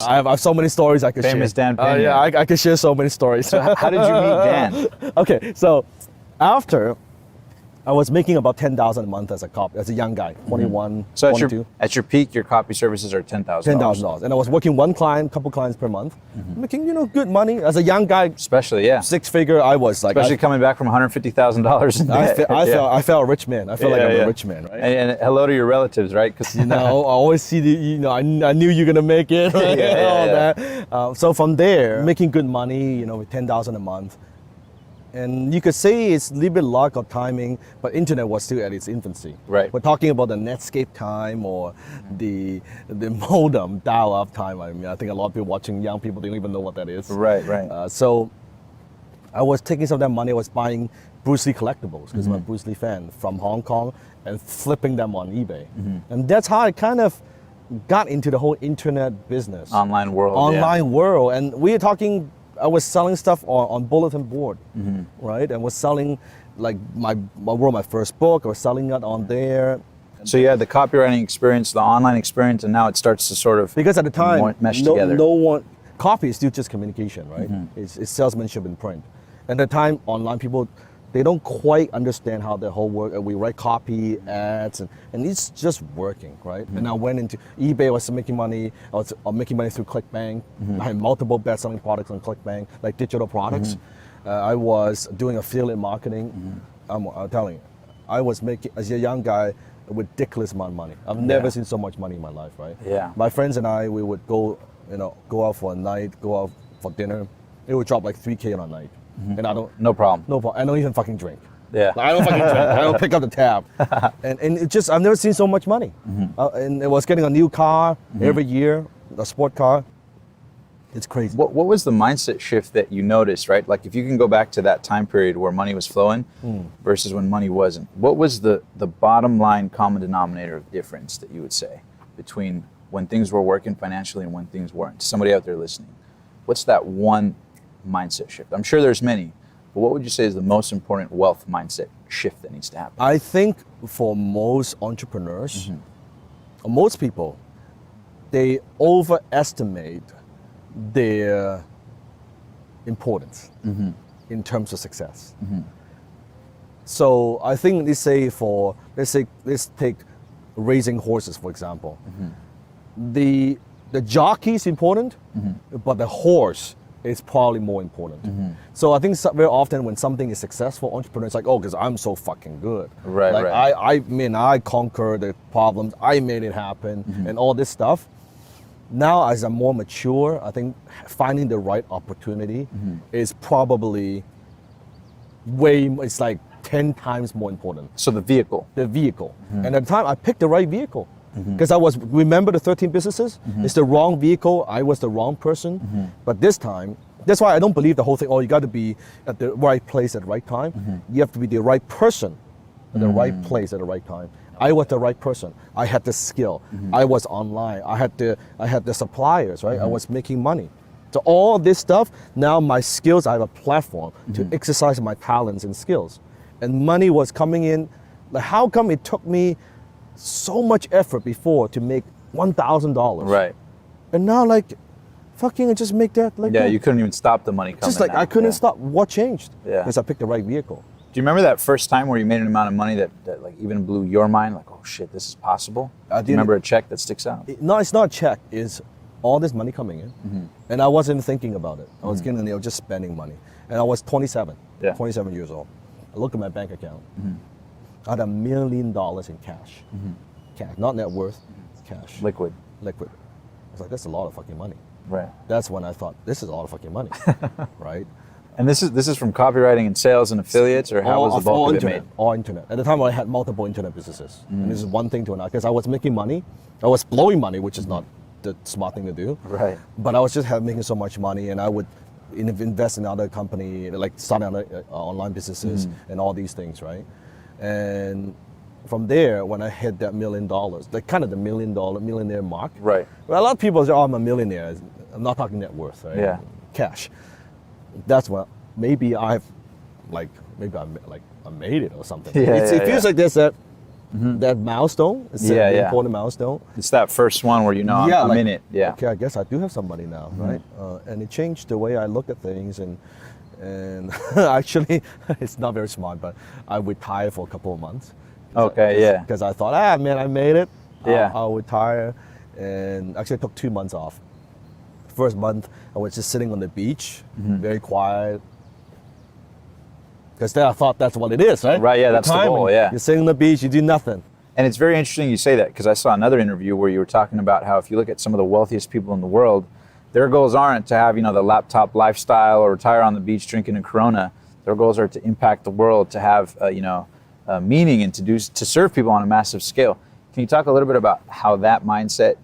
I have so many stories I could share. Famous Dan Pena. Yeah, I could share so many stories. So how did you meet Dan? Okay, so after I was making about $10,000 a month as a young guy, 21, So 22. at your peak, your copy services are $10,000. $10,000, and I was working one client, couple clients per month, making good money as a young guy. Especially, yeah. Six figure, I was like. Especially coming back from $150,000 in debt. I felt a rich man. I felt like I'm a rich man, right? And hello to your relatives, right? Because I always see I knew you're gonna make it, right? That. So from there, making good money, with $10,000 a month. And you could say it's a little bit luck or timing, but internet was still at its infancy. Right. We're talking about the Netscape time or the modem dial-up time. I mean, I think a lot of people watching, young people, they don't even know what that is. Right, right. So I was taking some of that money, I was buying Bruce Lee collectibles, because I'm a Bruce Lee fan, from Hong Kong, and flipping them on eBay. And that's how I kind of got into the whole internet business. Online world. World. And we are talking, I was selling stuff on bulletin board, right? And was selling, like, I wrote my first book, I was selling it on there. So you had the copywriting experience, the online experience, and now it starts to sort of because at the time, mesh together. Copy is still just communication, right? It's salesmanship in print. And at the time, online people, they don't quite understand how the whole work. We write copy, ads, and it's just working, right? And I went into eBay. I was making money. I was making money through ClickBank. I had multiple best-selling products on ClickBank, like digital products. I was doing affiliate marketing. I'm telling you, I was making, as a young guy, a ridiculous amount of money. I've never seen so much money in my life, right? Yeah. My friends and I, we would go out for a night, go out for dinner. It would drop like $3K on a night. And I don't. No problem. No problem. I don't even fucking drink. Yeah. I don't fucking drink. I don't pick up the tab. And it just, I've never seen so much money. And it was getting a new car every year, a sport car. It's crazy. What was the mindset shift that you noticed, right? Like if you can go back to that time period where money was flowing versus when money wasn't, what was the bottom line common denominator of difference that you would say between when things were working financially and when things weren't? Somebody out there listening, what's that one mindset shift? I'm sure there's many, but what would you say is the most important wealth mindset shift that needs to happen? I think for most entrepreneurs, most people, they overestimate their importance in terms of success. So I think let's take raising horses, for example. The jockey is important, but the horse is probably more important. So I think very often when something is successful, entrepreneurs like, oh, because I'm so fucking good. Right, like right. I conquered the problems, I made it happen, and all this stuff. Now, as I'm more mature, I think finding the right opportunity is probably it's like 10 times more important. So the vehicle. And at the time, I picked the right vehicle. Because remember the 13 businesses? It's the wrong vehicle, I was the wrong person. But this time, that's why I don't believe the whole thing, you got to be at the right place at the right time. You have to be the right person at the right place at the right time. I was the right person. I had the skill. I was online. I had the suppliers, right? I was making money. So all this stuff, now my skills, I have a platform to exercise my talents and skills. And money was coming in. Like, how come it took me so much effort before to make $1,000? Right. And now, like, fucking, I just make that like that. You couldn't even stop the money coming. Just like now. I couldn't stop. What changed? Yeah. Because I picked the right vehicle. Do you remember that first time where you made an amount of money that like even blew your mind? Like, oh shit, this is possible? Do you remember a check that sticks out? No, it's not a check. It's all this money coming in. And I wasn't thinking about it. I was getting, just spending money. And I was 27 years old. I looked at my bank account. I had $1 million in cash. Cash, not net worth, cash. Liquid. I was like, that's a lot of fucking money. Right. That's when I thought, this is a lot of fucking money, right? And this is from copywriting and sales and affiliates, or how was the bulk of it made? All internet. At the time, I had multiple internet businesses. And this is one thing to another, because I was making money. I was blowing money, which is not the smart thing to do. Right. But I was just making so much money, and I would invest in other company, like starting other online businesses and all these things, right? And from there, when I hit that $1 million, like kind of the millionaire mark. Right. Well, a lot of people say, oh, I'm a millionaire. I'm not talking net worth, right? Yeah. Cash. That's what, maybe I made it or something. Yeah, It feels like this, that that milestone. It's Yeah, an yeah. important milestone. It's that first one where you know I'm in it. Yeah. Okay, I guess I do have somebody now, right? And it changed the way I look at things, and actually, it's not very smart, but I retired for a couple of months. Okay, yeah. Because I thought, man, I made it. Yeah. I'll retire, and actually I took 2 months off. First month, I was just sitting on the beach, very quiet. Because then I thought that's what it is, right? Right, yeah, that's the goal, yeah. You're sitting on the beach, you do nothing. And it's very interesting you say that, because I saw another interview where you were talking about how if you look at some of the wealthiest people in the world, their goals aren't to have, the laptop lifestyle or retire on the beach drinking a Corona. Their goals are to impact the world, to have, meaning, and to serve people on a massive scale. Can you talk a little bit about how that mindset